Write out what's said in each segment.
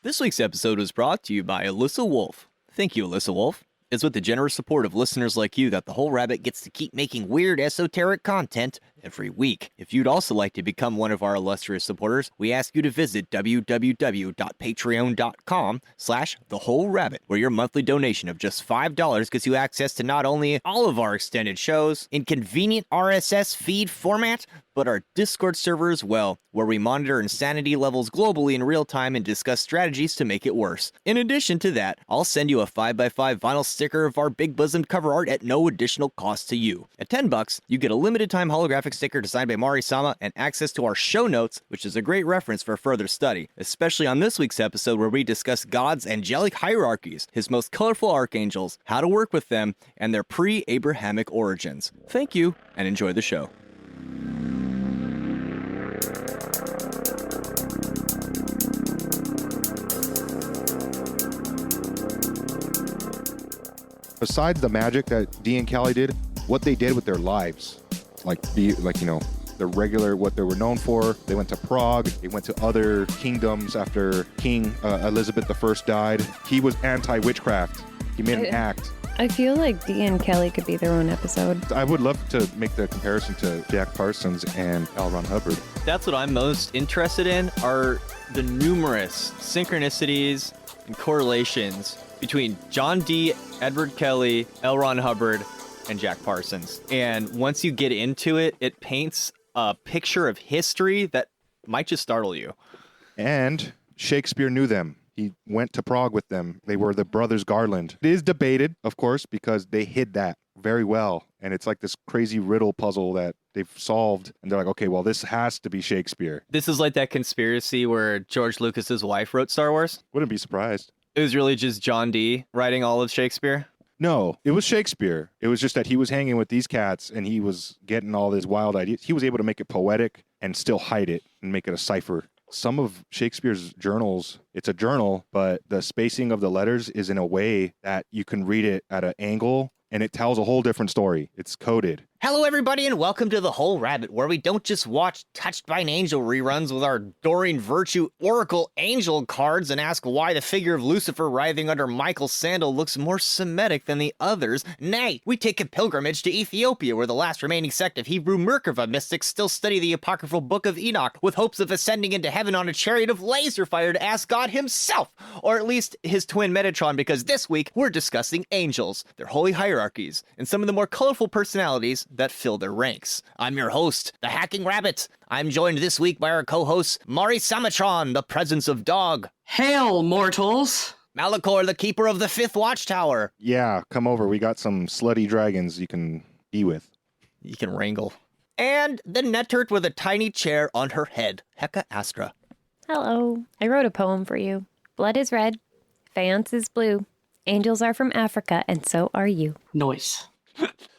This week's episode was brought to you by Alyssa Wolf. Thank you, Alyssa Wolf. It's with the generous support of listeners like you that the Whole Rabbit gets to keep making weird esoteric content every week. If you'd also like to become one of our illustrious supporters, we ask you to visit www.patreon.com/thewholerabbit, where your monthly donation of just $5 gets you access to not only all of our extended shows in convenient RSS feed format, but our Discord server as well, where we monitor insanity levels globally in real time and discuss strategies to make it worse. In addition to that, I'll send you a 5x5 vinyl sticker of our big bosomed cover art at no additional cost to you. At $10, you get a limited time holographic sticker designed by Mari Sama and access to our show notes, which is a great reference for further study, especially on this week's episode where we discuss God's angelic hierarchies, his most colorful archangels, how to work with them, and their pre-Abrahamic origins. Thank you, and enjoy the show. Besides the magic that Dee and Callie did, what they did with their lives, the regular, what they were known for. They went to Prague. They went to other kingdoms after King Elizabeth I died. He was anti-witchcraft. He made an act. I feel like Dee and Kelly could be their own episode. I would love to make the comparison to Jack Parsons and L. Ron Hubbard. That's what I'm most interested in, are the numerous synchronicities and correlations between John Dee, Edward Kelly, L. Ron Hubbard, and Jack Parsons. And once you get into it, it paints a picture of history that might just startle you. And Shakespeare knew them. He went to Prague with them. They were the Brothers Garland. It is debated, of course, because they hid that very well. And it's like this crazy riddle puzzle that they've solved. And they're like, okay, well, this has to be Shakespeare. This is like that conspiracy where George Lucas's wife wrote Star Wars. Wouldn't be surprised. It was really just John Dee writing all of Shakespeare? No, it was Shakespeare. It was just that he was hanging with these cats and he was getting all these wild ideas. He was able to make it poetic and still hide it and make it a cipher. Some of Shakespeare's journals, it's a journal, but the spacing of the letters is in a way that you can read it at an angle and it tells a whole different story. It's coded. Hello, everybody, and welcome to The Whole Rabbit, where we don't just watch Touched by an Angel reruns with our Doreen Virtue Oracle Angel cards and ask why the figure of Lucifer writhing under Michael's sandal looks more Semitic than the others. Nay, we take a pilgrimage to Ethiopia, where the last remaining sect of Hebrew Merkava mystics still study the apocryphal Book of Enoch, with hopes of ascending into heaven on a chariot of laser fire to ask God himself, or at least his twin Metatron, because this week we're discussing angels, their holy hierarchies, and some of the more colorful personalities that fill their ranks. I'm your host, the Hacking Rabbit. I'm joined this week by our co-host, Mari Samatron, the Presence of Dog. Hail, mortals! Malachor, the Keeper of the Fifth Watchtower. Yeah, come over. We got some slutty dragons you can be with. You can wrangle. And the Nettert with a tiny chair on her head, Heka Astra. Hello. I wrote a poem for you. Blood is red. Faience is blue. Angels are from Africa, and so are you. Nice.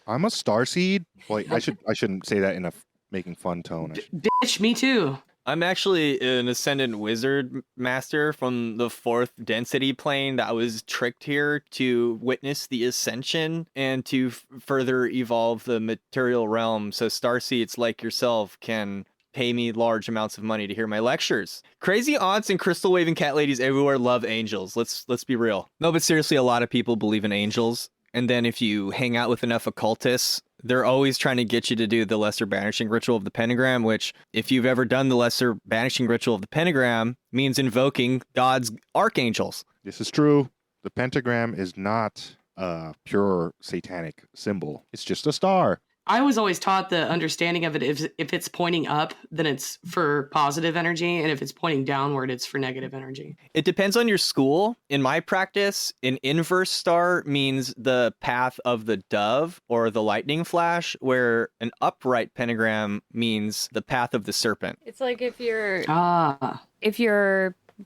I'm a starseed. Well, I shouldn't say that in a making fun tone. Bitch, me too. I'm actually an Ascendant Wizard Master from the 4th density plane that was tricked here to witness the Ascension and to further evolve the material realm, so starseeds like yourself can pay me large amounts of money to hear my lectures. Crazy aunts and crystal waving cat ladies everywhere love angels. Let's be real. No, but seriously, a lot of people believe in angels. And then if you hang out with enough occultists, they're always trying to get you to do the lesser banishing ritual of the pentagram, which, if you've ever done the lesser banishing ritual of the pentagram, means invoking God's archangels. This is true. The pentagram is not a pure satanic symbol. It's just a star. I was always taught the understanding of it, if it's pointing up, then it's for positive energy, and if it's pointing downward, it's for negative energy. It depends on your school. In my practice, an inverse star means the path of the dove or the lightning flash, where an upright pentagram means the path of the serpent. It's like if you're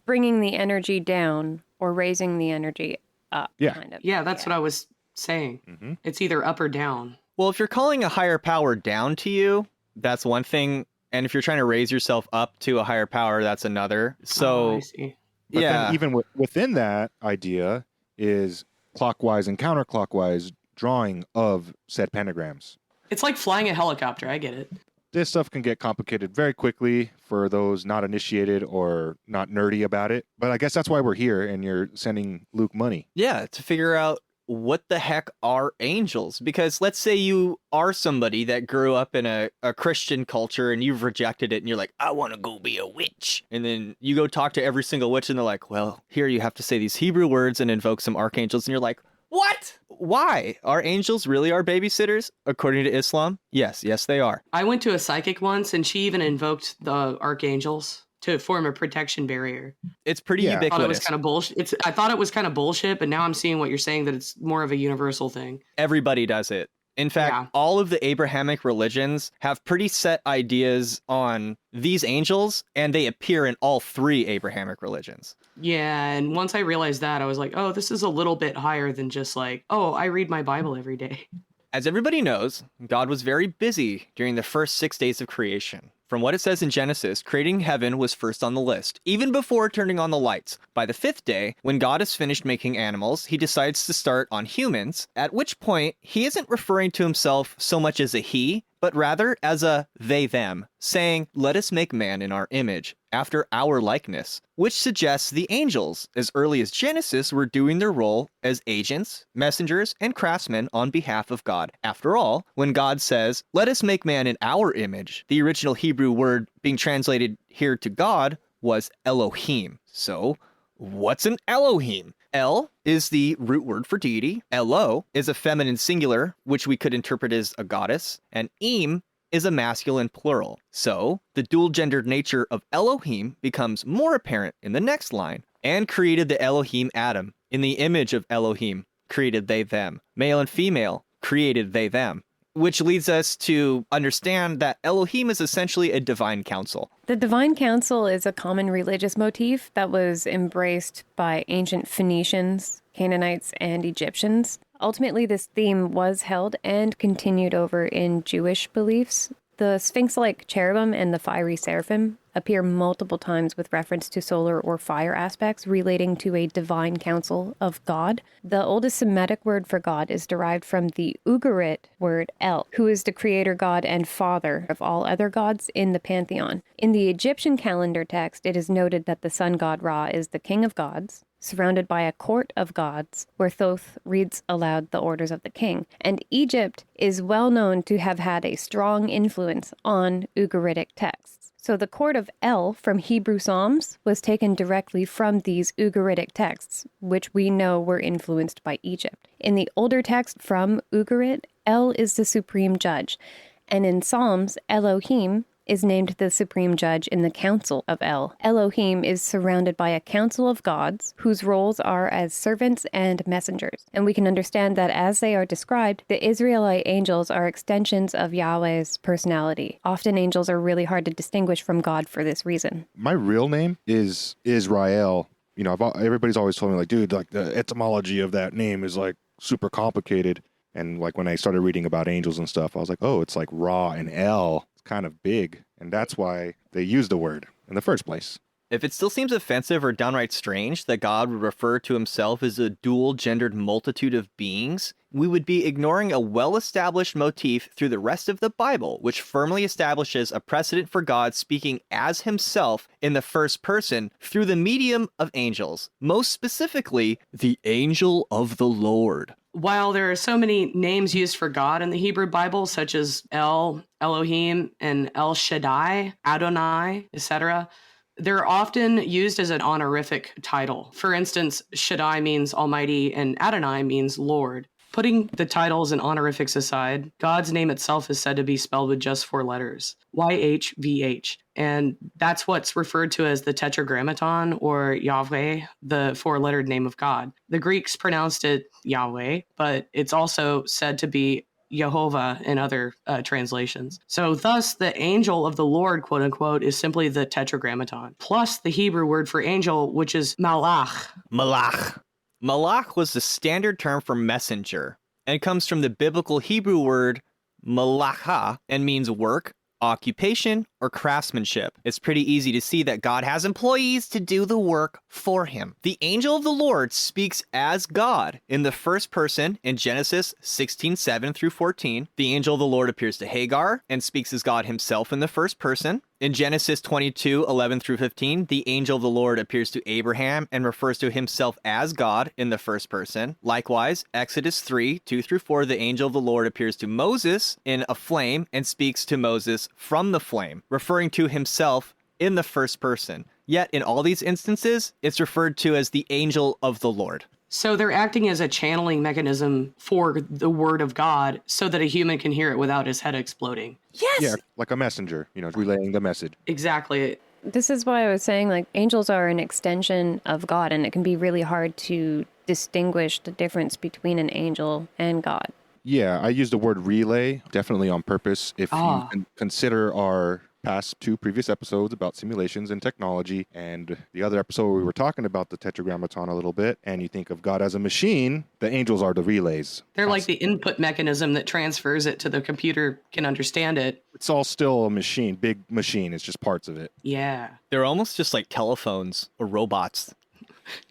bringing the energy down or raising the energy up. Yeah. Kind of. Yeah, that's what I was saying. Mm-hmm. It's either up or down. Well, if you're calling a higher power down to you, that's one thing. And if you're trying to raise yourself up to a higher power, that's another. So, I see. But yeah. then even within that idea is clockwise and counterclockwise drawing of said pentagrams. It's like flying a helicopter. I get it. This stuff can get complicated very quickly for those not initiated or not nerdy about it. But I guess that's why we're here, and you're sending Luke money. Yeah, to figure out what the heck are angels? Because let's say you are somebody that grew up in a Christian culture and you've rejected it and you're like, I want to go be a witch. And then you go talk to every single witch and they're like, well, here you have to say these Hebrew words and invoke some archangels. And you're like, what? Why? Are angels really our babysitters? According to Islam? Yes, they are. I went to a psychic once and she even invoked the archangels to form a protection barrier. It's pretty Yeah. I thought it was ubiquitous. kind of bullshit. I thought it was kind of bullshit, but now I'm seeing what you're saying, that it's more of a universal thing. Everybody does it. In fact, Yeah. all of the Abrahamic religions have pretty set ideas on these angels, and they appear in all three Abrahamic religions. Yeah, and once I realized that, I was like, oh, this is a little bit higher than just like, oh, I read my Bible every day. As everybody knows, God was very busy during the first 6 days of creation. From what it says in Genesis, creating heaven was first on the list, even before turning on the lights. By the 5th day, when God has finished making animals, he decides to start on humans, at which point he isn't referring to himself so much as a he, but rather as a they-them, saying, let us make man in our image, after our likeness, which suggests the angels, as early as Genesis, were doing their role as agents, messengers, and craftsmen on behalf of God. After all, when God says, let us make man in our image, the original Hebrew word being translated here to God was Elohim. So, what's an Elohim? El is the root word for deity. Elo is a feminine singular, which we could interpret as a goddess. And Im is a masculine plural. So, the dual-gendered nature of Elohim becomes more apparent in the next line. And created the Elohim Adam. In the image of Elohim, created they them. Male and female, created they them. Which leads us to understand that Elohim is essentially a divine council. The divine council is a common religious motif that was embraced by ancient Phoenicians, Canaanites, and Egyptians. Ultimately, this theme was held and continued over in Jewish beliefs. The Sphinx-like cherubim and the fiery seraphim appear multiple times with reference to solar or fire aspects relating to a divine council of God. The oldest Semitic word for God is derived from the Ugaritic word El, who is the creator god and father of all other gods in the pantheon. In the Egyptian calendar text, it is noted that the sun god Ra is the king of gods, surrounded by a court of gods, where Thoth reads aloud the orders of the king. And Egypt is well known to have had a strong influence on Ugaritic texts. So the court of El from Hebrew Psalms was taken directly from these Ugaritic texts, which we know were influenced by Egypt. In the older text from Ugarit, El is the supreme judge. And in Psalms, Elohim is named the supreme judge in the council of El. Elohim is surrounded by a council of gods whose roles are as servants and messengers. And we can understand that as they are described, the Israelite angels are extensions of Yahweh's personality. Often angels are really hard to distinguish from God for this reason. My real name is Israel. You know, everybody's always told me, like, dude, like the etymology of that name is like super complicated. And like when I started reading about angels and stuff, I was like, oh, it's like Ra and El. Kind of big, and that's why they use the word in the first place. If it still seems offensive or downright strange that God would refer to himself as a dual-gendered multitude of beings, we would be ignoring a well-established motif through the rest of the Bible, which firmly establishes a precedent for God speaking as himself in the first person through the medium of angels, most specifically, the angel of the Lord. While there are so many names used for God in the Hebrew Bible, such as El, Elohim, and El Shaddai, Adonai, etc., they're often used as an honorific title. For instance, Shaddai means Almighty and Adonai means Lord. Putting the titles and honorifics aside, God's name itself is said to be spelled with just 4 letters, YHVH. And that's what's referred to as the Tetragrammaton, or Yahweh, the 4-lettered name of God. The Greeks pronounced it Yahweh, but it's also said to be Jehovah in other translations. So thus, the angel of the Lord, quote unquote, is simply the Tetragrammaton, plus the Hebrew word for angel, which is malach. Malach. Malach was the standard term for messenger, and comes from the biblical Hebrew word malacha, and means work, occupation, or craftsmanship. It's pretty easy to see that God has employees to do the work for him. The angel of the Lord speaks as God in the first person in Genesis 16:7 through 14. The angel of the Lord appears to Hagar and speaks as God himself in the first person. In Genesis 22:11 through 15, the angel of the Lord appears to Abraham and refers to himself as God in the first person. Likewise, Exodus 3:2 through 4, the angel of the Lord appears to Moses in a flame and speaks to Moses from the flame, referring to himself in the first person. Yet, in all these instances, it's referred to as the angel of the Lord. So they're acting as a channeling mechanism for the word of God so that a human can hear it without his head exploding. Yes! Yeah, like a messenger, relaying the message. Exactly. This is why I was saying, like, angels are an extension of God, and it can be really hard to distinguish the difference between an angel and God. Yeah, I used the word relay definitely on purpose. If you consider our past two previous episodes about simulations and technology, and the other episode where we were talking about the tetragrammaton a little bit, and you think of God as a machine, the angels are the relays. They're like the input mechanism that transfers it to the computer can understand it. It's all still a machine, big machine. It's just parts of it. Yeah. They're almost just like telephones or robots.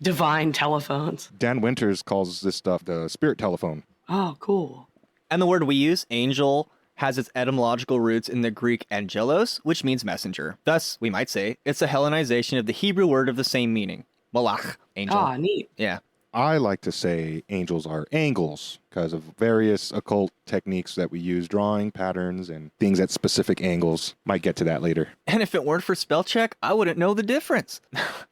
Divine telephones. Dan Winters calls this stuff the spirit telephone. Oh, cool. And the word we use, angel, has its etymological roots in the Greek angelos, which means messenger. Thus, we might say, it's a Hellenization of the Hebrew word of the same meaning. Malach, angel. Ah, neat. Yeah. I like to say angels are angles because of various occult techniques that we use, drawing patterns and things at specific angles. Might get to that later. And if it weren't for spell check, I wouldn't know the difference.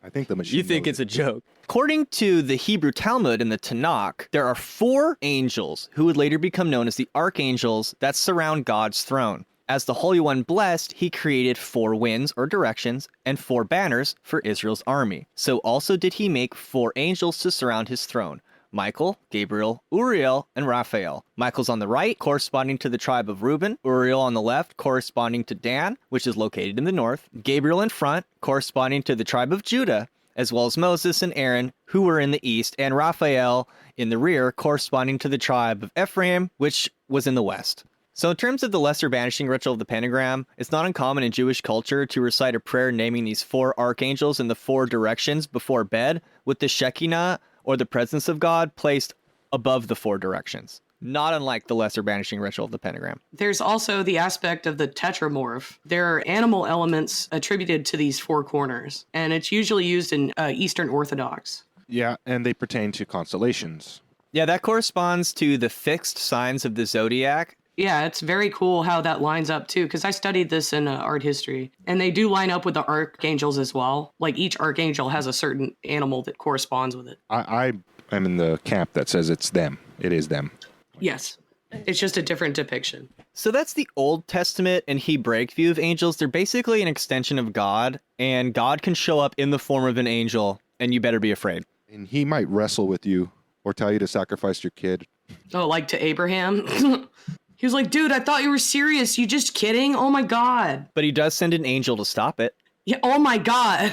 I think the machine You think knows it's a joke. According to the Hebrew Talmud and the Tanakh, there are 4 angels who would later become known as the Archangels that surround God's throne. As the Holy One blessed, he created 4 winds or directions and 4 banners for Israel's army. So also did he make 4 angels to surround his throne: Michael, Gabriel, Uriel, and Raphael. Michael's on the right, corresponding to the tribe of Reuben. Uriel on the left, corresponding to Dan, which is located in the north. Gabriel in front, corresponding to the tribe of Judah, as well as Moses and Aaron, who were in the east, and Raphael in the rear, corresponding to the tribe of Ephraim, which was in the west. So in terms of the lesser banishing ritual of the pentagram, it's not uncommon in Jewish culture to recite a prayer naming these 4 archangels in the 4 directions before bed, with the Shekinah, or the presence of God, placed above the 4 directions. Not unlike the lesser banishing ritual of the pentagram. There's also the aspect of the tetramorph. There are animal elements attributed to these 4 corners, and it's usually used in Eastern Orthodox. Yeah, and they pertain to constellations. Yeah, that corresponds to the fixed signs of the zodiac. Yeah, it's very cool how that lines up too, because I studied this in art history, and they do line up with the archangels as well. Like each archangel has a certain animal that corresponds with it. I am in the camp that says it's them. It is them. Yes, it's just a different depiction. So that's the Old Testament and Hebraic view of angels. They're basically an extension of God, and God can show up in the form of an angel, and you better be afraid. And he might wrestle with you or tell you to sacrifice your kid. Oh, like to Abraham? He was like, dude, I thought you were serious. You just kidding? Oh my God. But he does send an angel to stop it. Yeah. Oh my God.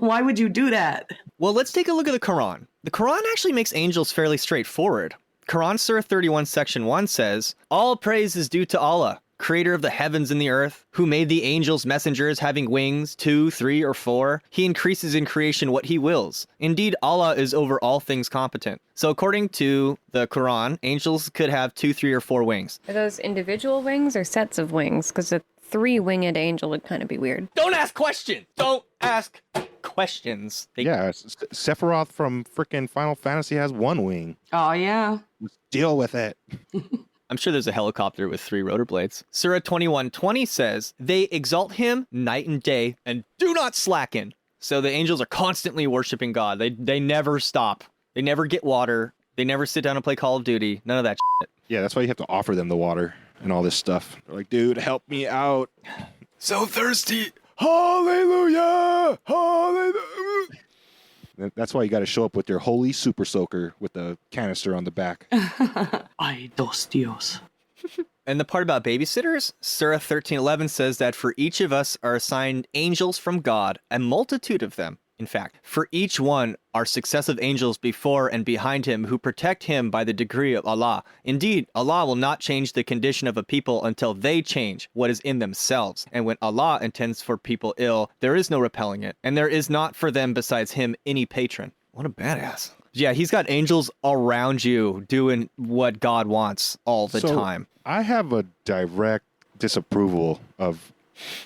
Why would you do that? Well, let's take a look at the Quran. The Quran actually makes angels fairly straightforward. Quran Surah 31 section 1 says, "All praise is due to Allah, creator of the heavens and the earth, who made the angels messengers having wings, 2, 3, or 4. He increases in creation what he wills. Indeed, Allah is over all things competent." So according to the Quran, angels could have 2, 3, or 4 wings. Are those individual wings or sets of wings? Because a 3-winged angel would kind of be weird. Don't ask questions! Don't ask questions. Yeah, Sephiroth from frickin' Final Fantasy has 1 wing. Oh, yeah. Let's deal with it. I'm sure there's a helicopter with 3 rotor blades. Surah 21:20 says, "They exalt him night and day and do not slacken." So the angels are constantly worshiping God. They never stop. They never get water. They never sit down and play Call of Duty. None of that shit. Yeah, that's why you have to offer them the water and all this stuff. They're like, dude, help me out. So thirsty. Hallelujah! Hallelujah! That's why you got to show up with your holy super soaker with the canister on the back. Ay, dos Dios. And the part about babysitters, Surah 13:11 says that for each of us are assigned angels from God, a multitude of them. In fact, for each one are successive angels before and behind him who protect him by the decree of Allah. Indeed, Allah will not change the condition of a people until they change what is in themselves. And when Allah intends for people ill, there is no repelling it. And there is not for them besides him any patron. What a badass. Yeah, he's got angels around you doing what God wants all the time. I have a direct disapproval of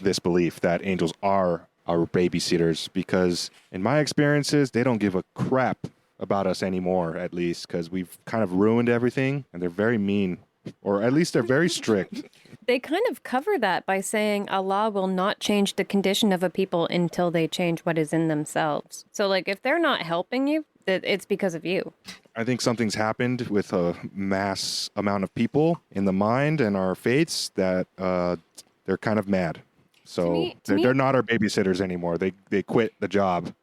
this belief that angels are our babysitters, because in my experiences, they don't give a crap about us anymore, at least, because we've kind of ruined everything, and they're very mean, or at least they're very strict. They kind of cover that by saying Allah will not change the condition of a people until they change what is in themselves. So, like, if they're not helping you, it's because of you. I think something's happened with a mass amount of people in the mind and our faiths that they're kind of mad. So they're not our babysitters anymore. They quit the job.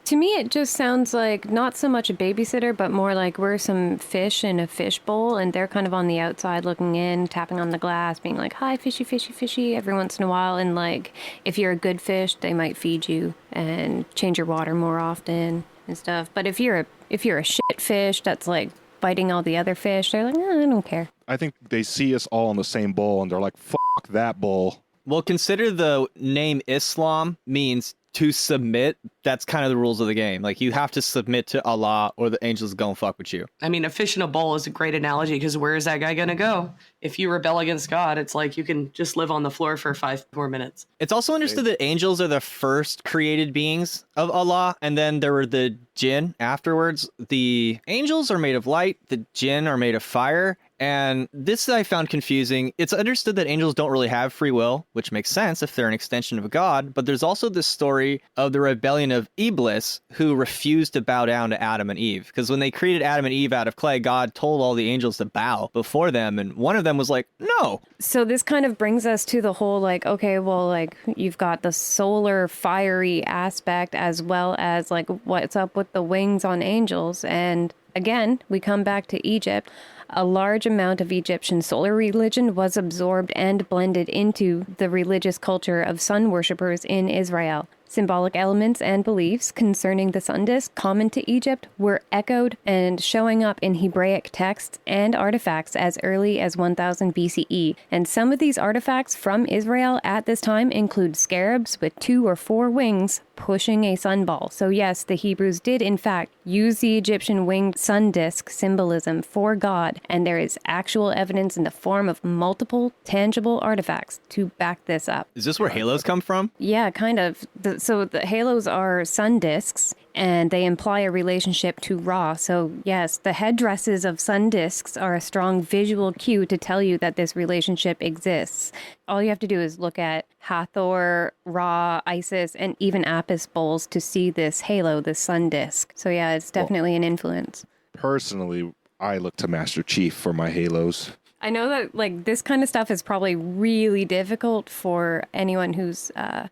To me, it just sounds like not so much a babysitter, but more like we're some fish in a fish bowl, and they're kind of on the outside looking in, tapping on the glass, being like, hi, fishy, fishy, fishy, every once in a while. And like, if you're a good fish, they might feed you and change your water more often and stuff. But if you're a shit fish that's like biting all the other fish, they're like, I don't care. I think they see us all in the same bowl, and they're like, fuck that bowl. Well, consider the name Islam means to submit. That's kind of the rules of the game. Like, you have to submit to Allah or the angels gonna fuck with you. I mean, a fish in a bowl is a great analogy, because where is that guy going to go? If you rebel against God, it's like you can just live on the floor for 5 more minutes. It's also understood that angels are the first created beings of Allah, and then there were the jinn afterwards. The angels are made of light, the jinn are made of fire. And this I found confusing. It's understood that angels don't really have free will, which makes sense if they're an extension of God. But there's also this story of the rebellion of Iblis, who refused to bow down to Adam and Eve. Because when they created Adam and Eve out of clay, God told all the angels to bow before them. And one of them was like, no. So this kind of brings us to the whole, like, okay, well, like, you've got the solar fiery aspect as well as, like, what's up with the wings on angels. And again, we come back to Egypt. A large amount of Egyptian solar religion was absorbed and blended into the religious culture of sun worshippers in Israel. Symbolic elements and beliefs concerning the sun disk common to Egypt were echoed and showing up in Hebraic texts and artifacts as early as 1000 BCE. And some of these artifacts from Israel at this time include scarabs with 2 or 4 wings pushing a sunball. So yes, the Hebrews did in fact use the Egyptian winged sun disk symbolism for God, and there is actual evidence in the form of multiple tangible artifacts to back this up. Is this where halos come from? Yeah, kind of. So the halos are sun disks, and they imply a relationship to Ra. So yes, the headdresses of sun disks are a strong visual cue to tell you that this relationship exists. All you have to do is look at Hathor, Ra, Isis, and even Apis bowls to see this halo, this sun disk. So yeah, it's definitely an influence. Personally, I look to Master Chief for my halos. I know that, like, this kind of stuff is probably really difficult for anyone who's, a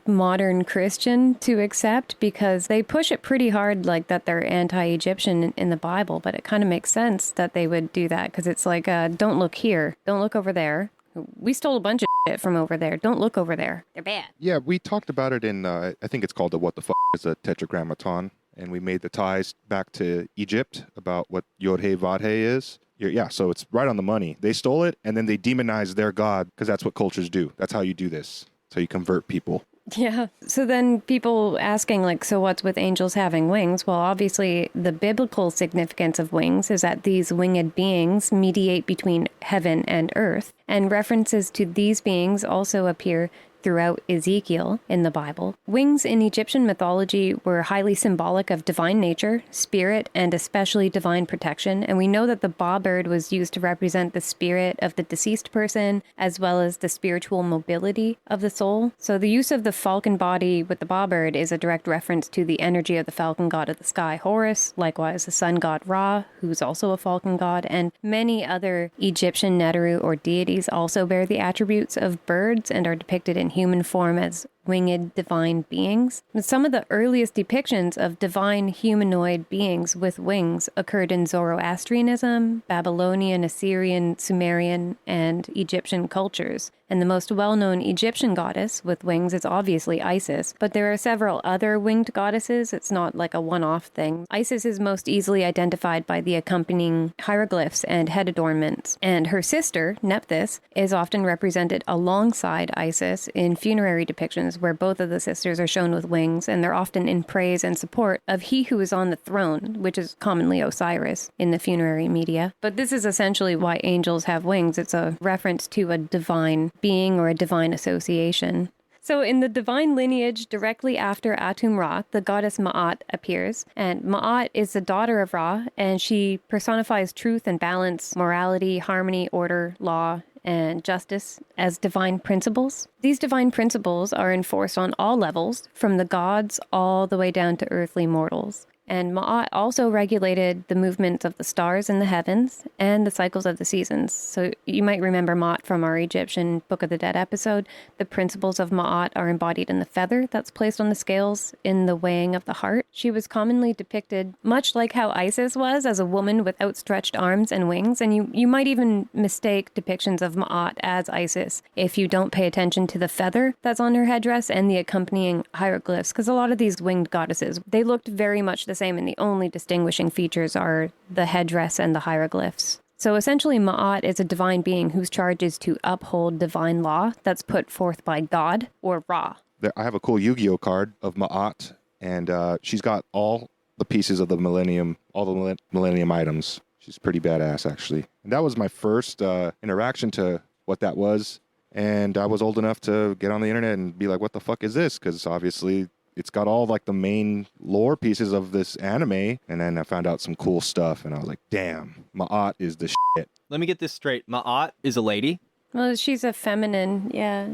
modern Christian to accept, because they push it pretty hard, like, that they're anti-Egyptian in the Bible. But it kind of makes sense that they would do that, because it's like, don't look here. Don't look over there. We stole a bunch of shit from over there. Don't look over there. They're bad. Yeah, we talked about it in, I think it's called the What the F*** is a Tetragrammaton. And we made the ties back to Egypt about what Yod-He Vav-He is. Yeah, so it's right on the money. They stole it, and then they demonized their god, because that's what cultures do. That's how you do this. So you convert people. Yeah. So then people asking, like, so what's with angels having wings? Well, obviously, the biblical significance of wings is that these winged beings mediate between heaven and earth. And references to these beings also appear throughout Ezekiel in the Bible. Wings in Egyptian mythology were highly symbolic of divine nature, spirit, and especially divine protection. And we know that the ba bird was used to represent the spirit of the deceased person, as well as the spiritual mobility of the soul. So the use of the falcon body with the ba bird is a direct reference to the energy of the falcon god of the sky, Horus, likewise the sun god Ra, who's also a falcon god, and many other Egyptian Neteru or deities also bear the attributes of birds and are depicted in human form as winged divine beings. Some of the earliest depictions of divine humanoid beings with wings occurred in Zoroastrianism, Babylonian, Assyrian, Sumerian, and Egyptian cultures. And the most well-known Egyptian goddess with wings is obviously Isis, but there are several other winged goddesses. It's not like a one-off thing. Isis is most easily identified by the accompanying hieroglyphs and head adornments, and her sister, Nephthys, is often represented alongside Isis in funerary depictions where both of the sisters are shown with wings, and they're often in praise and support of he who is on the throne, which is commonly Osiris in the funerary media. But this is essentially why angels have wings. It's a reference to a divine being or a divine association. So in the divine lineage directly after Atum Ra, the goddess Ma'at appears, and Ma'at is the daughter of Ra, and she personifies truth and balance, morality, harmony, order, law, and justice as divine principles. These divine principles are enforced on all levels, from the gods all the way down to earthly mortals. And Ma'at also regulated the movements of the stars in the heavens and the cycles of the seasons. So you might remember Ma'at from our Egyptian Book of the Dead episode. The principles of Ma'at are embodied in the feather that's placed on the scales in the weighing of the heart. She was commonly depicted, much like how Isis was, as a woman with outstretched arms and wings. And you might even mistake depictions of Ma'at as Isis if you don't pay attention to the feather that's on her headdress and the accompanying hieroglyphs. Because a lot of these winged goddesses, they looked very much the same, and the only distinguishing features are the headdress and the hieroglyphs. So essentially, Ma'at is a divine being whose charge is to uphold divine law that's put forth by God or Ra. I have a cool Yu-Gi-Oh card of Ma'at, and she's got all the pieces of the Millennium, all the Millennium items. She's pretty badass, actually. And that was my first interaction to what that was. And I was old enough to get on the internet and be like, what the fuck is this? Because obviously it's got all like the main lore pieces of this anime. And then I found out some cool stuff, and I was like, damn, Ma'at is the shit. Let me get this straight. Ma'at is a lady? Well, she's a feminine, yeah.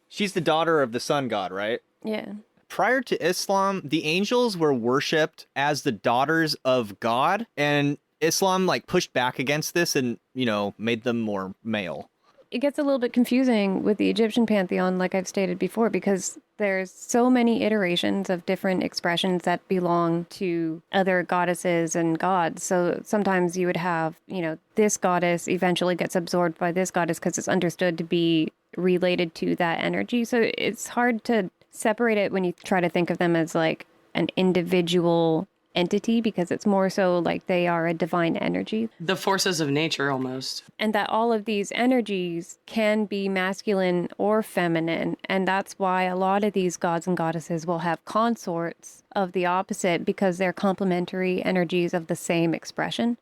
She's the daughter of the sun god, right? Yeah. Prior to Islam, the angels were worshipped as the daughters of God, and Islam like pushed back against this and, made them more male. It gets a little bit confusing with the Egyptian pantheon, like I've stated before, because there's so many iterations of different expressions that belong to other goddesses and gods. So sometimes you would have, this goddess eventually gets absorbed by this goddess because it's understood to be related to that energy. So it's hard to separate it when you try to think of them as like an individual entity, because it's more so like they are a divine energy. The forces of nature almost. And that all of these energies can be masculine or feminine. And that's why a lot of these gods and goddesses will have consorts of the opposite, because they're complementary energies of the same expression.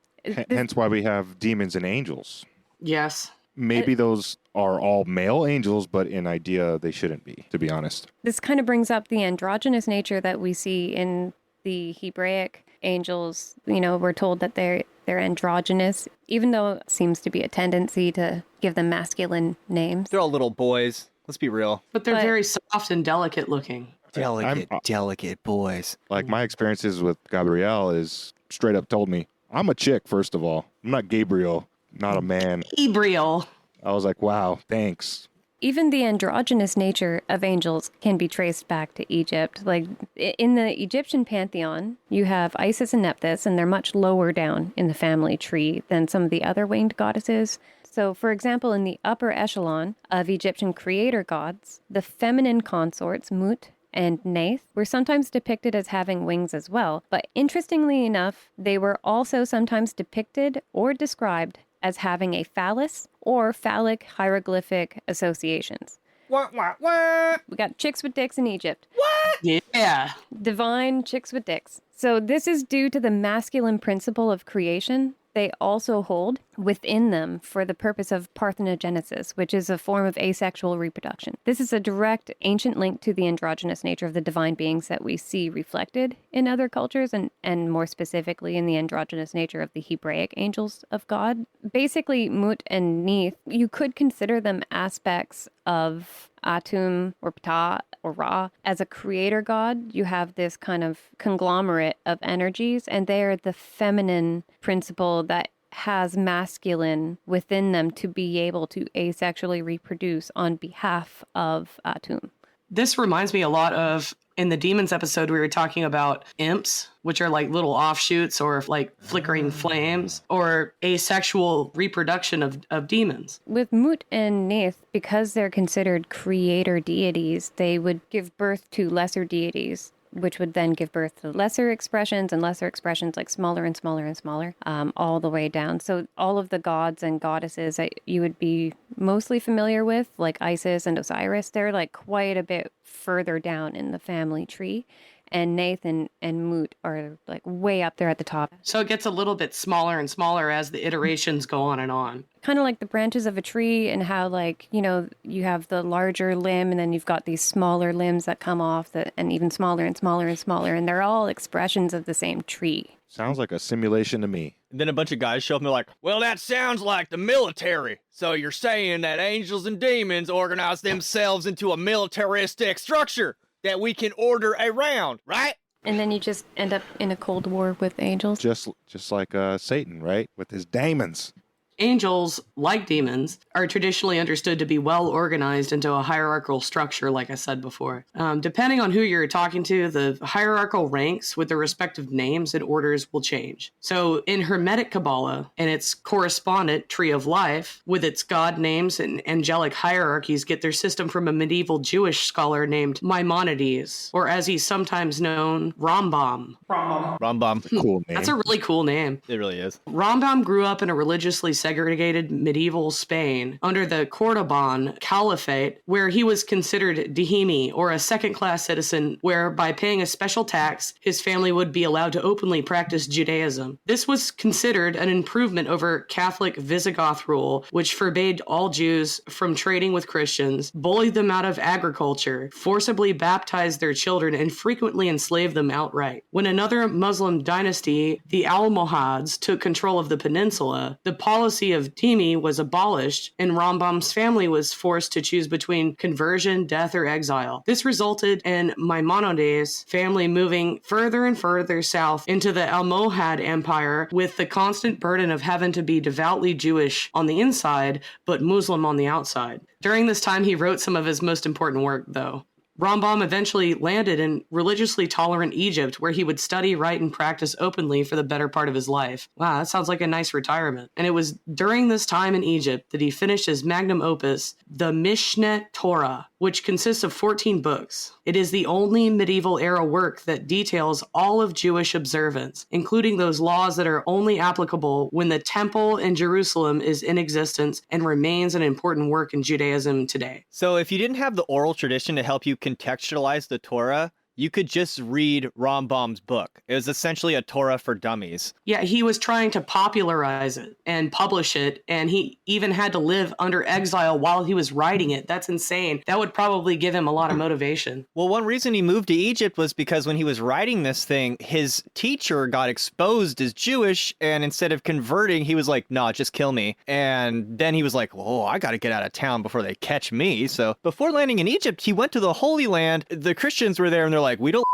Hence why we have demons and angels. Yes. Maybe those are all male angels, but in idea they shouldn't be, to be honest. This kind of brings up the androgynous nature that we see in the Hebraic angels. We're told that they're androgynous, even though it seems to be a tendency to give them masculine names. They're all little boys. Let's be real. But they're very soft and delicate looking. Delicate boys. Like my experiences with Gabrielle is straight up told me, I'm a chick, first of all. I'm not Gabriel, not a man. Gabriel. I was like, wow, thanks. Even the androgynous nature of angels can be traced back to Egypt. Like in the Egyptian pantheon, you have Isis and Nephthys, and they're much lower down in the family tree than some of the other winged goddesses. So, for example, in the upper echelon of Egyptian creator gods, the feminine consorts, Mut and Neith, were sometimes depicted as having wings as well. But interestingly enough, they were also sometimes depicted or described as having a phallus or phallic hieroglyphic associations. Wah, wah, wah. We got chicks with dicks in Egypt. What? Yeah. Divine chicks with dicks. So this is due to the masculine principle of creation they also hold within them for the purpose of parthenogenesis, which is a form of asexual reproduction. This is a direct ancient link to the androgynous nature of the divine beings that we see reflected in other cultures, and more specifically in the androgynous nature of the Hebraic angels of God. Basically, Mut and Neith, you could consider them aspects of Atum or Ptah or Ra. As a creator god, you have this kind of conglomerate of energies, and they are the feminine principle that has masculine within them to be able to asexually reproduce on behalf of Atum. This reminds me a lot of In the demons episode, we were talking about imps, which are like little offshoots or like flickering flames, or asexual reproduction of demons. With Mut and Nath, because they're considered creator deities, they would give birth to lesser deities, which would then give birth to lesser expressions, like smaller and smaller and smaller, all the way down. So all of the gods and goddesses that you would be mostly familiar with, like Isis and Osiris, they're like quite a bit further down in the family tree. And Nathan and Mut are like way up there at the top. So it gets a little bit smaller and smaller as the iterations go on and on. Kind of like the branches of a tree, and how, like, you know, you have the larger limb and then you've got these smaller limbs that come off and even smaller and smaller and smaller. And they're all expressions of the same tree. Sounds like a simulation to me. And then a bunch of guys show up and they're like, well, that sounds like the military. So you're saying that angels and demons organize themselves into a militaristic structure that we can order around, right? And then you just end up in a cold war with angels. Just like Satan, right? With his daemons. Angels, like demons, are traditionally understood to be well organized into a hierarchical structure, like I said before. Depending on who you're talking to, the hierarchical ranks with their respective names and orders will change. So in Hermetic Kabbalah and its correspondent Tree of Life, with its god names and angelic hierarchies, get their system from a medieval Jewish scholar named Maimonides, or as he's sometimes known, Rambam. Rambam. Cool name. That's a really cool name. It really is. Rambam grew up in a religiously segregated medieval Spain under the Cordoban Caliphate, where he was considered dhimmi, or a second-class citizen, where by paying a special tax, his family would be allowed to openly practice Judaism. This was considered an improvement over Catholic Visigoth rule, which forbade all Jews from trading with Christians, bullied them out of agriculture, forcibly baptized their children, and frequently enslaved them outright. When another Muslim dynasty, the Almohads, took control of the peninsula, the policy of dhimmi was abolished, and Rambam's family was forced to choose between conversion, death, or exile. This resulted in Maimonides' family moving further and further south into the Almohad Empire, with the constant burden of having to be devoutly Jewish on the inside, but Muslim on the outside. During this time, he wrote some of his most important work, though. Rambam eventually landed in religiously tolerant Egypt, where he would study, write, and practice openly for the better part of his life. Wow, that sounds like a nice retirement. And it was during this time in Egypt that he finished his magnum opus, the Mishneh Torah, which consists of 14 books. It is the only medieval era work that details all of Jewish observance, including those laws that are only applicable when the temple in Jerusalem is in existence, and remains an important work in Judaism today. So if you didn't have the oral tradition to help you contextualize the Torah, you could just read Rambam's book. It was essentially a Torah for dummies. Yeah, he was trying to popularize it and publish it, and he even had to live under exile while he was writing it. That's insane. That would probably give him a lot of motivation. Well, one reason he moved to Egypt was because when he was writing this thing, his teacher got exposed as Jewish, and instead of converting, he was like, nah, just kill me. And then he was like, oh, I gotta get out of town before they catch me. So before landing in Egypt, he went to the Holy Land. The Christians were there, and they're like, we don't.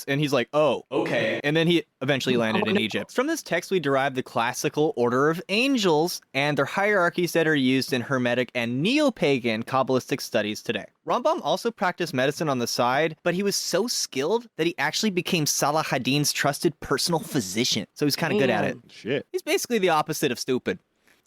And he's like, oh, okay. And then he eventually landed in Egypt. From this text, we derive the classical order of angels and their hierarchies that are used in Hermetic and neo-pagan Kabbalistic studies today. Rambam also practiced medicine on the side, but he was so skilled that he actually became Salah ad-Din's trusted personal physician. So he's kind of good at it. Shit. He's basically the opposite of stupid.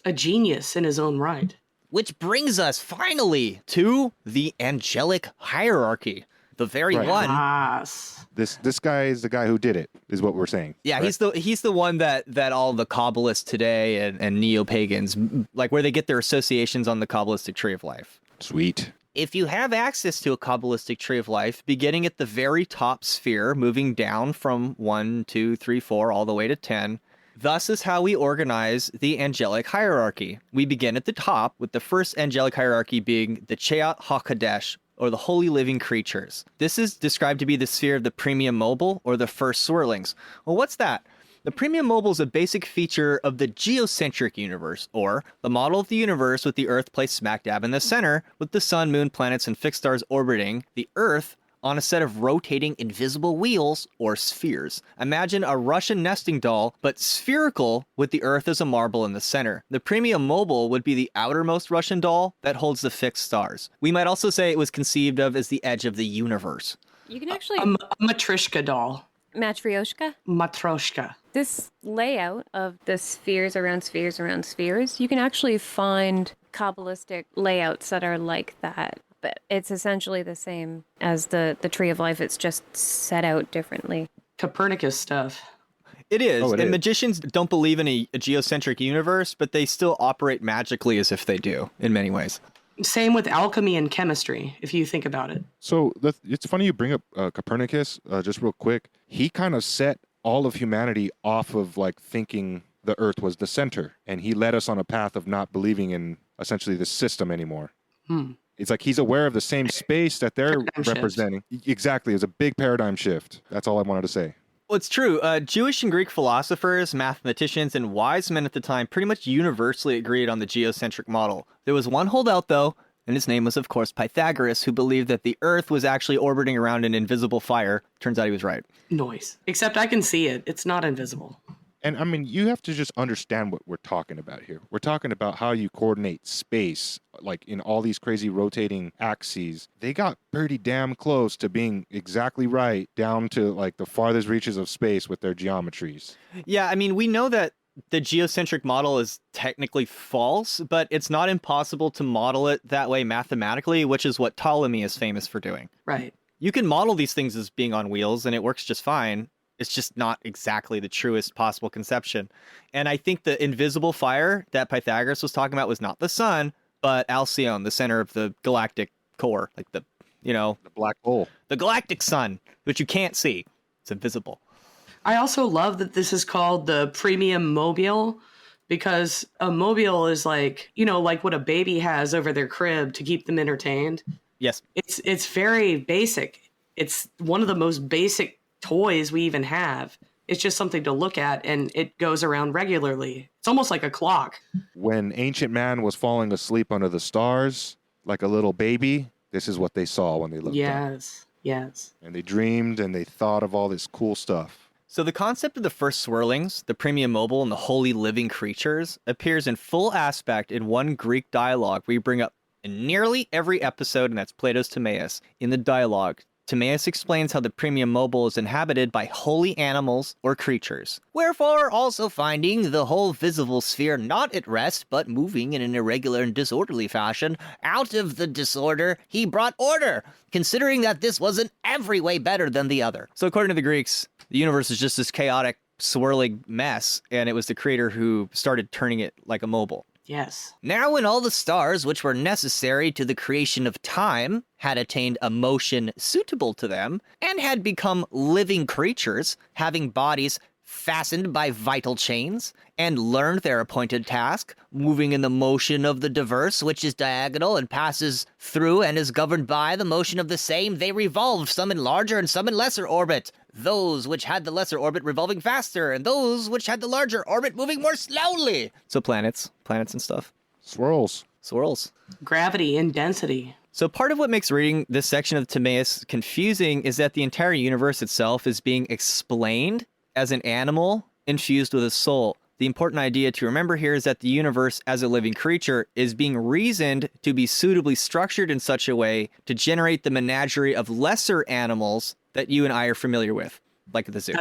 A genius in his own right. Which brings us finally to the angelic hierarchy. The very Right. one. Yes. This guy is the guy who did it, is what we're saying. Yeah, right? he's the one that all the Kabbalists today and neo-pagans, like where they get their associations on the Kabbalistic Tree of Life. Sweet. If you have access to a Kabbalistic Tree of Life, beginning at the very top sphere, moving down from 1, 2, 3, 4, all the way to 10, thus is how we organize the angelic hierarchy. We begin at the top, with the first angelic hierarchy being the Chayot Hakodesh, or the holy living creatures. This is described to be the sphere of the Primum Mobile, or the first swirlings. Well, what's that? The Primum Mobile is a basic feature of the geocentric universe, or the model of the universe with the Earth placed smack dab in the center, with the sun, moon, planets, and fixed stars orbiting the Earth on a set of rotating invisible wheels, or spheres. Imagine a Russian nesting doll, but spherical, with the Earth as a marble in the center. The Primum Mobile would be the outermost Russian doll that holds the fixed stars. We might also say it was conceived of as the edge of the universe. You can actually A matryoshka doll. matryoshka. Matroshka. This layout of the spheres around spheres around spheres, you can actually find Kabbalistic layouts that are like that. But it's essentially the same as the Tree of Life. It's just set out differently. Copernicus stuff. It is. Oh, it and is. magicians don't believe in a geocentric universe, but they still operate magically as if they do in many ways. Same with alchemy and chemistry, if you think about it. So it's funny you bring up Copernicus, just real quick. He kind of set all of humanity off of like thinking the Earth was the center, and he led us on a path of not believing in essentially the system anymore. It's like he's aware of the same space that they're Paradigm shift. representing. Exactly. It's a big paradigm shift. That's all I wanted to say. Well, it's true. Jewish and Greek philosophers, mathematicians, and wise men at the time pretty much universally agreed on the geocentric model. There was one holdout, though, and his name was, of course, Pythagoras, who believed that the Earth was actually orbiting around an invisible fire. Turns out he was right. Noise. Except I can see it. It's not invisible. And I mean, you have to just understand what we're talking about here. We're talking about how you coordinate space, like in all these crazy rotating axes. They got pretty damn close to being exactly right down to like the farthest reaches of space with their geometries. Yeah, I mean, we know that the geocentric model is technically false, but it's not impossible to model it that way mathematically, which is what Ptolemy is famous for doing. Right. You can model these things as being on wheels, and it works just fine. It's just not exactly the truest possible conception. And I think the invisible fire that Pythagoras was talking about was not the sun, but Alcyone, the center of the galactic core, like the black hole. the galactic sun, which you can't see. It's invisible. I also love that this is called the Primum Mobile, because a mobile is like, like what a baby has over their crib to keep them entertained. Yes. It's very basic. It's one of the most basic toys we even have. It's just something to look at, and it goes around regularly. It's almost like a clock. When ancient man was falling asleep under the stars, like a little baby, this is what they saw when they looked up. Yes. And they dreamed and they thought of all this cool stuff. So the concept of the first swirlings, the Primum Mobile, and the holy living creatures appears in full aspect in one Greek dialogue we bring up in nearly every episode, and that's Plato's Timaeus. In the dialogue, Timaeus explains how the Primum Mobile is inhabited by holy animals or creatures. Wherefore, also finding the whole visible sphere not at rest, but moving in an irregular and disorderly fashion, out of the disorder he brought order, considering that this was in every way better than the other. So according to the Greeks, the universe is just this chaotic, swirling mess, and it was the creator who started turning it like a mobile. Yes. Now when all the stars which were necessary to the creation of time had attained a motion suitable to them, and had become living creatures, having bodies fastened by vital chains, and learned their appointed task, moving in the motion of the diverse, which is diagonal and passes through and is governed by the motion of the same, they revolved, some in larger and some in lesser orbit. Those which had the lesser orbit revolving faster, and those which had the larger orbit moving more slowly. So planets and stuff. Swirls. Swirls. Gravity and density. So part of what makes reading this section of Timaeus confusing is that the entire universe itself is being explained as an animal infused with a soul. The important idea to remember here is that the universe as a living creature is being reasoned to be suitably structured in such a way to generate the menagerie of lesser animals that you and I are familiar with, like at the zoo.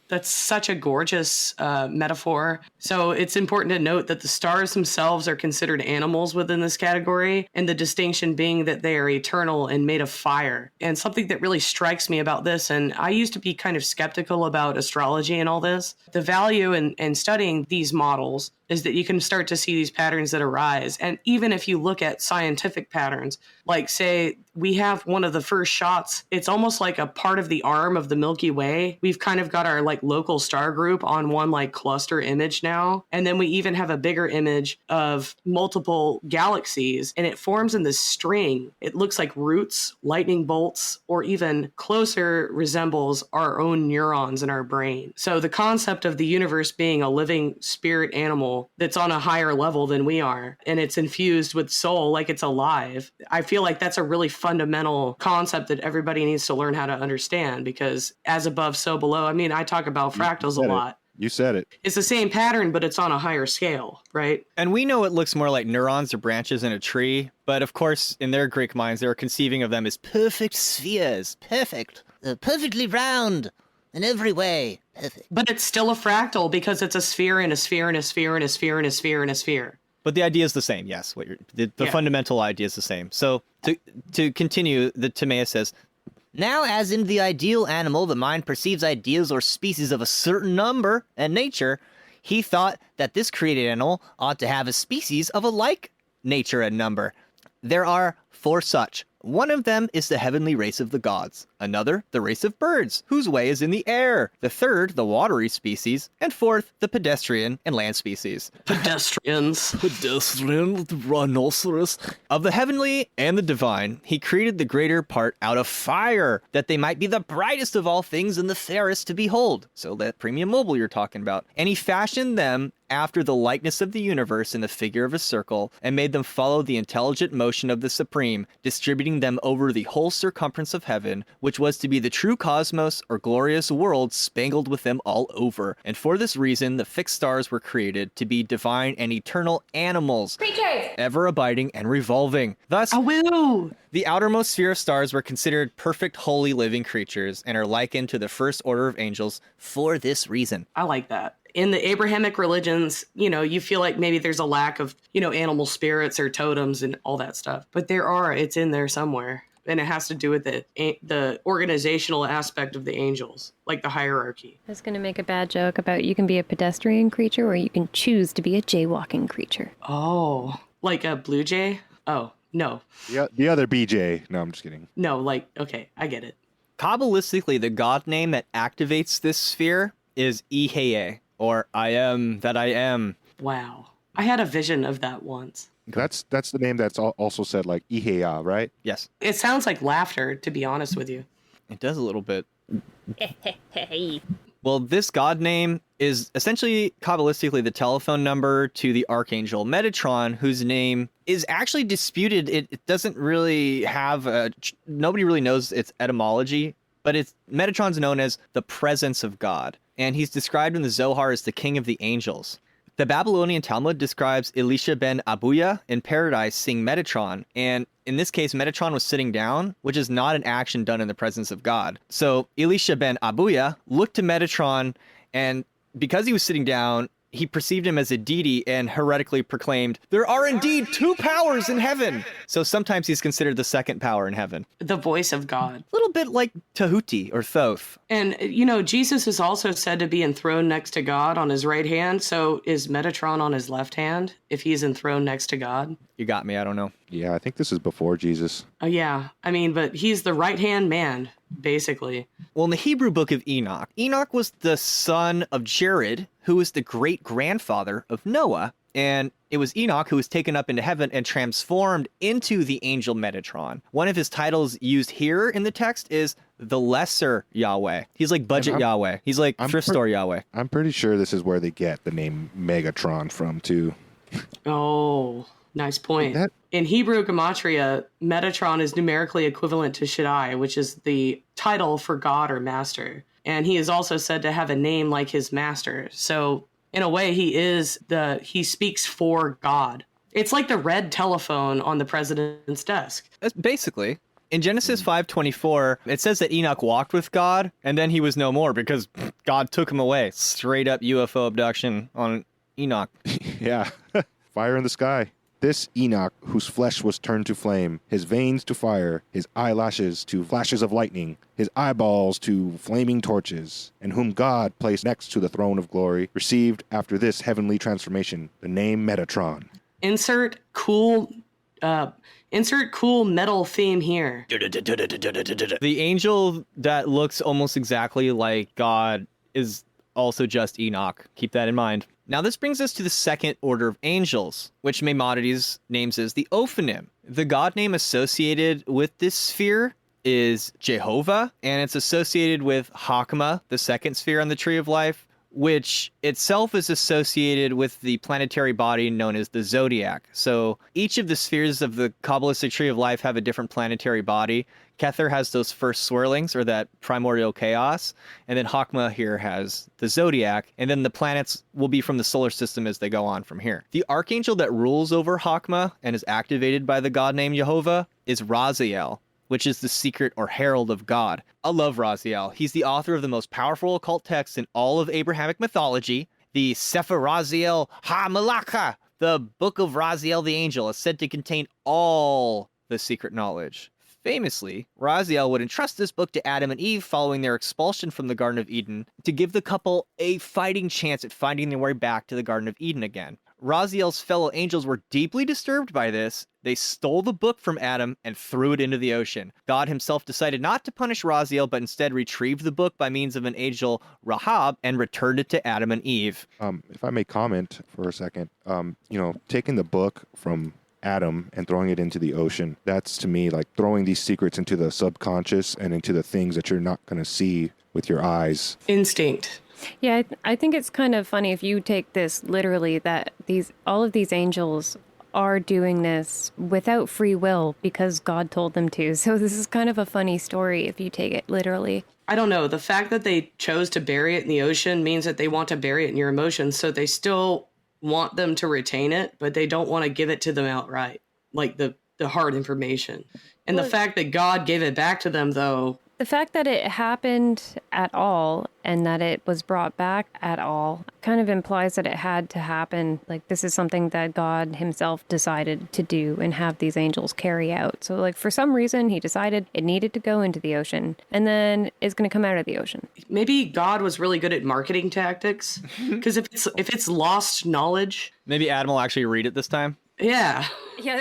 That's such a gorgeous metaphor. So it's important to note that the stars themselves are considered animals within this category, and the distinction being that they are eternal and made of fire. And something that really strikes me about this, and I used to be kind of skeptical about astrology and all this, the value in studying these models is that you can start to see these patterns that arise. And even if you look at scientific patterns, like say we have one of the first shots, it's almost like a part of the arm of the Milky Way. We've kind of got our like local star group on one like cluster image now. And then we even have a bigger image of multiple galaxies, and it forms in this string. It looks like roots, lightning bolts, or even closer resembles our own neurons in our brain. So the concept of the universe being a living spirit animal that's on a higher level than we are, and it's infused with soul, like it's alive. I feel like that's a really fundamental concept that everybody needs to learn how to understand, because as above, so below. I mean, I talk about fractals a lot. You said it. It's the same pattern, but it's on a higher scale, right? And we know it looks more like neurons or branches in a tree, but of course, in their Greek minds, they were conceiving of them as perfect spheres. Perfect. perfectly round in every way. Perfect. But it's still a fractal because it's a sphere and a sphere and a sphere and a sphere and a sphere and a sphere. But the idea is the same, yes. The fundamental idea is the same. So to continue, the Timaeus says, now, as in the ideal animal, the mind perceives ideas or species of a certain number and nature, he thought that this created animal ought to have a species of a like nature and number. There are 4 such. One of them is the heavenly race of the gods, another the race of birds, whose way is in the air, the third the watery species, and fourth the pedestrian and land species. Pedestrians. Pedestrian, the rhinoceros. Of the heavenly and the divine, he created the greater part out of fire, that they might be the brightest of all things and the fairest to behold. So that Primum Mobile you're talking about. And he fashioned them after the likeness of the universe in the figure of a circle, and made them follow the intelligent motion of the Supreme, distributing them over the whole circumference of heaven, which was to be the true cosmos or glorious world spangled with them all over. And for this reason, the fixed stars were created to be divine and eternal animals, ever abiding and revolving. Thus, the outermost sphere of stars were considered perfect, holy, living creatures, and are likened to the first order of angels for this reason. I like that. In the Abrahamic religions, you feel like maybe there's a lack of, animal spirits or totems and all that stuff. But it's in there somewhere. And it has to do with the organizational aspect of the angels, like the hierarchy. I was going to make a bad joke about you can be a pedestrian creature or you can choose to be a jaywalking creature. Oh, like a blue jay? Oh, no. The other BJ. No, I'm just kidding. No, okay, I get it. Kabbalistically, the god name that activates this sphere is Iheye, or I am that I am. Wow. I had a vision of that once. That's the name that's also said like Iheya, right? Yes. It sounds like laughter, to be honest with you. It does a little bit. Well, this god name is essentially Kabbalistically the telephone number to the Archangel Metatron, whose name is actually disputed. It doesn't really have nobody really knows its etymology, but Metatron's known as the presence of God, and he's described in the Zohar as the king of the angels. The Babylonian Talmud describes Elisha ben Abuya in paradise seeing Metatron, and in this case, Metatron was sitting down, which is not an action done in the presence of God. So Elisha ben Abuya looked to Metatron, and because he was sitting down, he perceived him as a deity and heretically proclaimed, "There are indeed 2 powers in heaven." So sometimes he's considered the second power in heaven. The voice of God. A little bit like Tahuti or Thoth. And, Jesus is also said to be enthroned next to God on his right hand. So is Metatron on his left hand if he's enthroned next to God? You got me. I don't know. Yeah, I think this is before Jesus. Oh, yeah. I mean, but he's the right-hand man, basically. Well, in the Hebrew book of Enoch, Enoch was the son of Jared, who was the great-grandfather of Noah. And it was Enoch who was taken up into heaven and transformed into the angel Metatron. One of his titles used here in the text is the lesser Yahweh. He's like budget Yahweh. He's like thrift store Yahweh. I'm pretty sure this is where they get the name Megatron from, too. Oh, nice point. In Hebrew gematria, Metatron is numerically equivalent to Shaddai, which is the title for God or master. And he is also said to have a name like his master. So in a way, he speaks for God. It's like the red telephone on the president's desk. That's basically. In Genesis 5:24, it says that Enoch walked with God, and then he was no more because God took him away. Straight up UFO abduction on Enoch. Yeah. Fire in the sky. This Enoch, whose flesh was turned to flame, his veins to fire, his eyelashes to flashes of lightning, his eyeballs to flaming torches, and whom God placed next to the throne of glory, received after this heavenly transformation the name Metatron. Insert cool metal theme here. The angel that looks almost exactly like God is also just Enoch. Keep that in mind. Now, this brings us to the second order of angels, which Maimonides names as the Ophanim. The god name associated with this sphere is Jehovah, and it's associated with Hakma, the second sphere on the Tree of Life, which itself is associated with the planetary body known as the zodiac. So each of the spheres of the Qabbalistic Tree of Life have a different planetary body. Kether has those first swirlings, or that primordial chaos, and then Hakma here has the zodiac, and then the planets will be from the solar system as they go on from here. The archangel that rules over Hakma and is activated by the god named Jehovah is Raziel, which is the secret or herald of God. I love Raziel. He's the author of the most powerful occult text in all of Abrahamic mythology, the Sefer Raziel HaMelaka. The Book of Raziel the Angel is said to contain all the secret knowledge. Famously, Raziel would entrust this book to Adam and Eve following their expulsion from the Garden of Eden to give the couple a fighting chance at finding their way back to the Garden of Eden again. Raziel's fellow angels were deeply disturbed by this. They stole the book from Adam and threw it into the ocean. God himself decided not to punish Raziel, but instead retrieved the book by means of an angel, Rahab, and returned it to Adam and Eve. If I may comment for a second, taking the book from Adam and throwing it into the ocean, that's to me like throwing these secrets into the subconscious and into the things that you're not going to see with your eyes. Instinct. Yeah, I think it's kind of funny if you take this literally, that all of these angels are doing this without free will because God told them to. So this is kind of a funny story if you take it literally. I don't know. The fact that they chose to bury it in the ocean means that they want to bury it in your emotions. So they still want them to retain it, but they don't want to give it to them outright, like the hard information. And the fact that God gave it back to them, though. The fact that it happened at all and that it was brought back at all kind of implies that it had to happen. Like, this is something that God himself decided to do and have these angels carry out. So, like, for some reason, he decided it needed to go into the ocean and then it's going to come out of the ocean. Maybe God was really good at marketing tactics, because if it's lost knowledge. Maybe Adam will actually read it this time. Yeah. Yeah,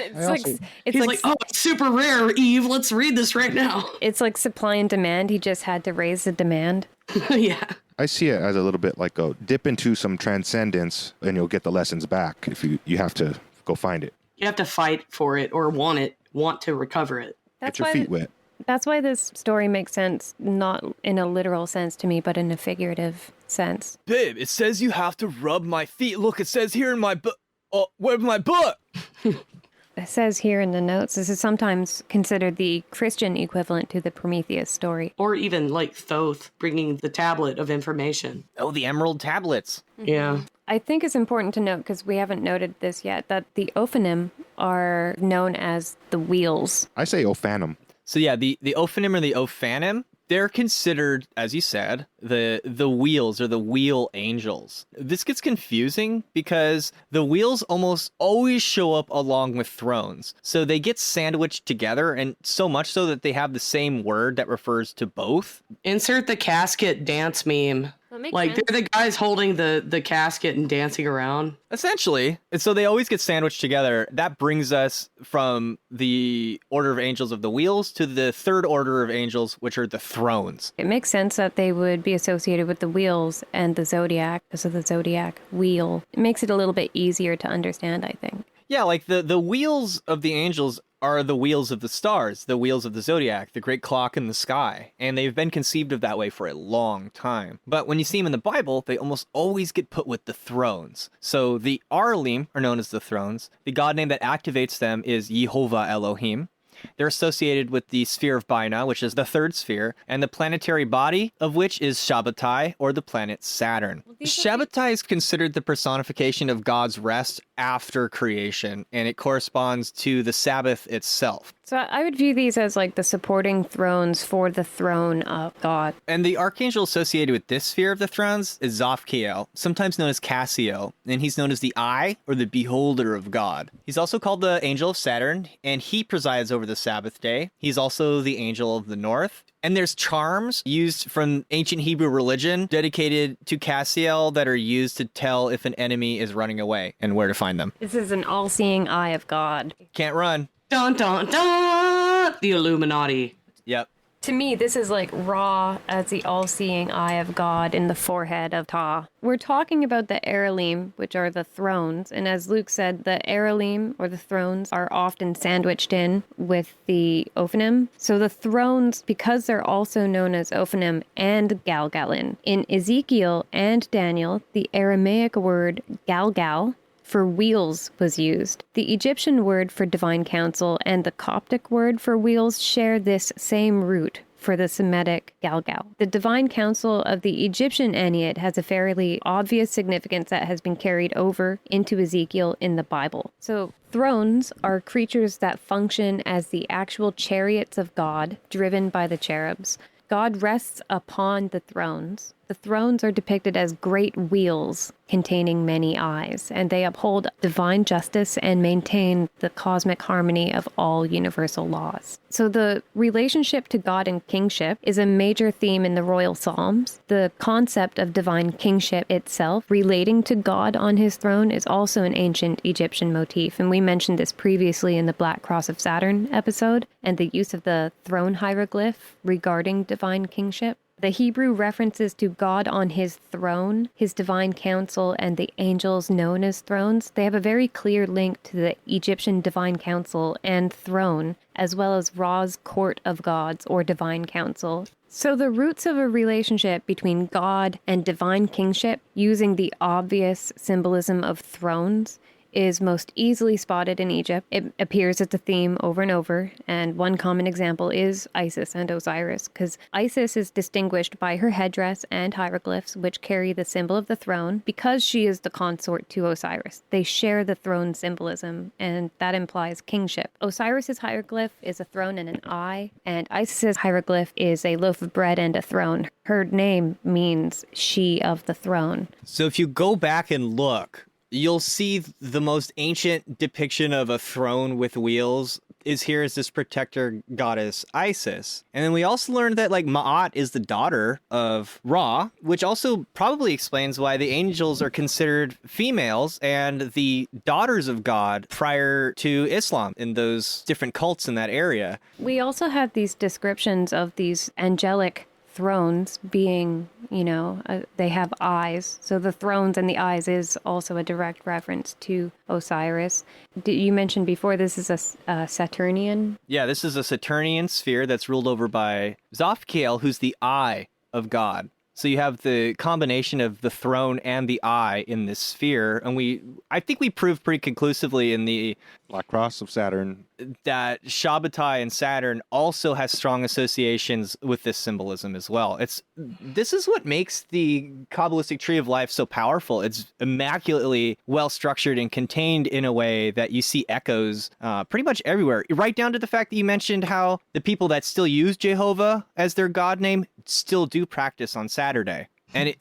He's like, oh, it's super rare, Eve. Let's read this right now. It's like supply and demand. He just had to raise the demand. Yeah. I see it as a little bit like a dip into some transcendence and you'll get the lessons back if you have to go find it. You have to fight for it or want to recover it. Get your feet wet. That's why this story makes sense, not in a literal sense to me, but in a figurative sense. Babe, it says you have to rub my feet. Look, it says here in my book. Oh, where's my book? It says here in the notes, this is sometimes considered the Christian equivalent to the Prometheus story. Or even like Thoth bringing the tablet of information. Oh, the emerald tablets. Yeah. I think it's important to note, because we haven't noted this yet, that the Ophanim are known as the wheels. I say Ophanim. So yeah, the Ophanim or the Ophanim, they're considered, as you said, the wheels or the wheel angels. This gets confusing because the wheels almost always show up along with thrones. So they get sandwiched together, and so much so that they have the same word that refers to both. Insert the casket dance meme. Like, they're the guys holding the casket and dancing around. Essentially. And so they always get sandwiched together. That brings us from the order of angels of the wheels to the third order of angels, which are the thrones. It makes sense that they would be associated with the wheels and the zodiac, because of the zodiac wheel. It makes it a little bit easier to understand, I think. Yeah, like the wheels of the angels are the wheels of the stars, the wheels of the zodiac, the great clock in the sky. And they've been conceived of that way for a long time. But when you see them in the Bible, they almost always get put with the thrones. So the Erelim are known as the thrones. The god name that activates them is Yehovah Elohim. They're associated with the sphere of Binah, which is the third sphere, and the planetary body of which is Shabbatai, or the planet Saturn. Shabbatai is considered the personification of God's rest after creation, and it corresponds to the Sabbath itself. So I would view these as like the supporting thrones for the throne of God. And the archangel associated with this sphere of the thrones is Zophiel, sometimes known as Cassio, and he's known as the eye or the beholder of God. He's also called the angel of Saturn, and he presides over the Sabbath day. He's also the angel of the north. And there's charms used from ancient Hebrew religion dedicated to Cassiel that are used to tell if an enemy is running away and where to find them. This is an all-seeing eye of God. Can't run. Dun, dun, dun! The Illuminati. Yep. To me, this is like Ra as the all-seeing eye of God in the forehead of Ta. We're talking about the Erelim, which are the thrones. And as Luke said, the Erelim, or the thrones, are often sandwiched in with the Ophanim. So the thrones, because they're also known as Ophanim and Galgalin. In Ezekiel and Daniel, the Aramaic word Galgal for wheels was used. The Egyptian word for divine counsel and the Coptic word for wheels share this same root for the Semitic Galgal. The divine council of the Egyptian Ennead has a fairly obvious significance that has been carried over into Ezekiel in the Bible. So thrones are creatures that function as the actual chariots of God, driven by the cherubs. God rests upon the thrones. The thrones are depicted as great wheels containing many eyes, and they uphold divine justice and maintain the cosmic harmony of all universal laws. So the relationship to God and kingship is a major theme in the royal psalms. The concept of divine kingship itself, relating to God on his throne, is also an ancient Egyptian motif, and we mentioned this previously in the Black Cross of Saturn episode, and the use of the throne hieroglyph regarding divine kingship. The Hebrew references to God on his throne, his divine council, and the angels known as thrones, they have a very clear link to the Egyptian divine council and throne, as well as Ra's court of gods or divine council. So the roots of a relationship between God and divine kingship, using the obvious symbolism of thrones, is most easily spotted in Egypt. It appears as a theme over and over, and one common example is Isis and Osiris, because Isis is distinguished by her headdress and hieroglyphs, which carry the symbol of the throne, because she is the consort to Osiris. They share the throne symbolism, and that implies kingship. Osiris's hieroglyph is a throne and an eye, and Isis's hieroglyph is a loaf of bread and a throne. Her name means she of the throne. So if you go back and look, you'll see the most ancient depiction of a throne with wheels is here as this protector goddess Isis. And then we also learned that like Ma'at is the daughter of Ra, which also probably explains why the angels are considered females and the daughters of God prior to Islam in those different cults in that area. We also have these descriptions of these angelic thrones being, they have eyes. So the thrones and the eyes is also a direct reference to Osiris. You mentioned before this is a Saturnian? Yeah, this is a Saturnian sphere that's ruled over by Tzadkiel, who's the eye of God. So you have the combination of the throne and the eye in this sphere. And I think we proved pretty conclusively in the Black Cross of Saturn that Shabbatai and Saturn also has strong associations with this symbolism as well. This is what makes the Qabbalistic tree of life so powerful. It's immaculately well structured and contained in a way that you see echoes pretty much everywhere. Right down to the fact that you mentioned how the people that still use Jehovah as their god name still do practice on Saturday. And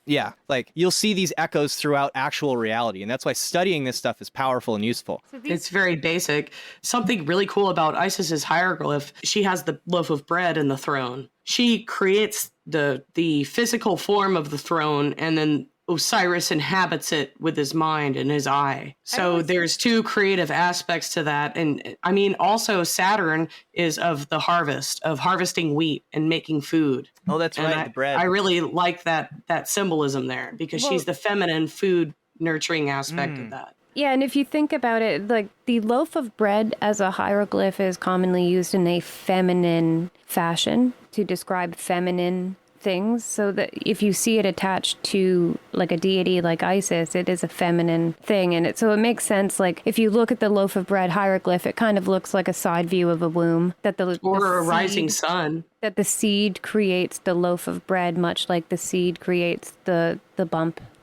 you'll see these echoes throughout actual reality. And that's why studying this stuff is powerful and useful. It's very basic. Something really cool about Isis's hieroglyph, she has the loaf of bread and the throne. She creates the physical form of the throne, and then Osiris inhabits it with his mind and his eye. So there's two creative aspects to that. And I mean, also Saturn is of the harvest, of harvesting wheat and making food. Oh, that's right, the bread. I really like that symbolism there, because she's the feminine food nurturing aspect of that. Yeah, and if you think about it, like the loaf of bread as a hieroglyph is commonly used in a feminine fashion to describe feminine things, so that if you see it attached to like a deity like Isis, it is a feminine thing, and so it makes sense. Like if you look at the loaf of bread hieroglyph, it kind of looks like a side view of a womb, or a rising sun. That the seed creates the loaf of bread, much like the seed creates the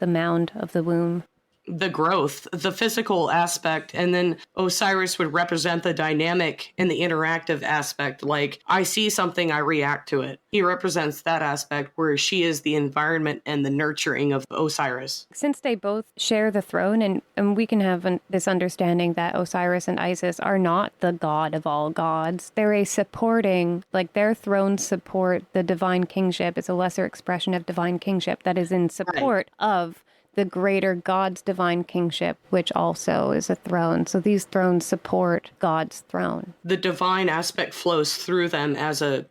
mound of the womb. The growth, the physical aspect, and then Osiris would represent the dynamic and the interactive aspect. Like, I see something, I react to it. He represents that aspect, where she is the environment and the nurturing of Osiris. Since they both share the throne, and we can have this understanding that Osiris and Isis are not the god of all gods. They're a supporting, like their thrones support the divine kingship. It's a lesser expression of divine kingship that is in support of the greater God's divine kingship, which also is a throne. So these thrones support God's throne. The divine aspect flows through them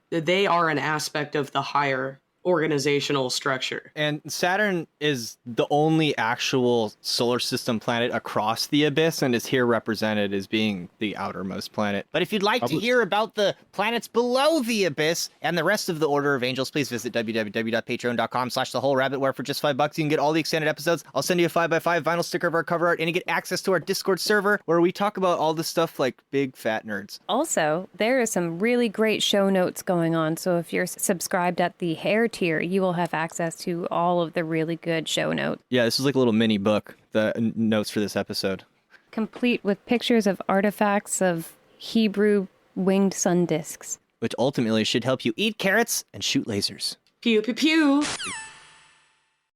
they are an aspect of the higher organizational structure. And Saturn is the only actual solar system planet across the abyss and is here represented as being the outermost planet. But if you'd like to hear about the planets below the abyss and the rest of the Order of Angels, please visit www.patreon.com/thewholerabbit, where for just $5 you can get all the extended episodes. I'll send you a 5x5 vinyl sticker of our cover art and you get access to our Discord server where we talk about all this stuff like big fat nerds. Also, there are some really great show notes going on. So if you're subscribed at the hair tier, you will have access to all of the really good show notes. Yeah, this is like a little mini book, the notes for this episode. Complete with pictures of artifacts of Hebrew winged sun discs. Which ultimately should help you eat carrots and shoot lasers. Pew, pew, pew.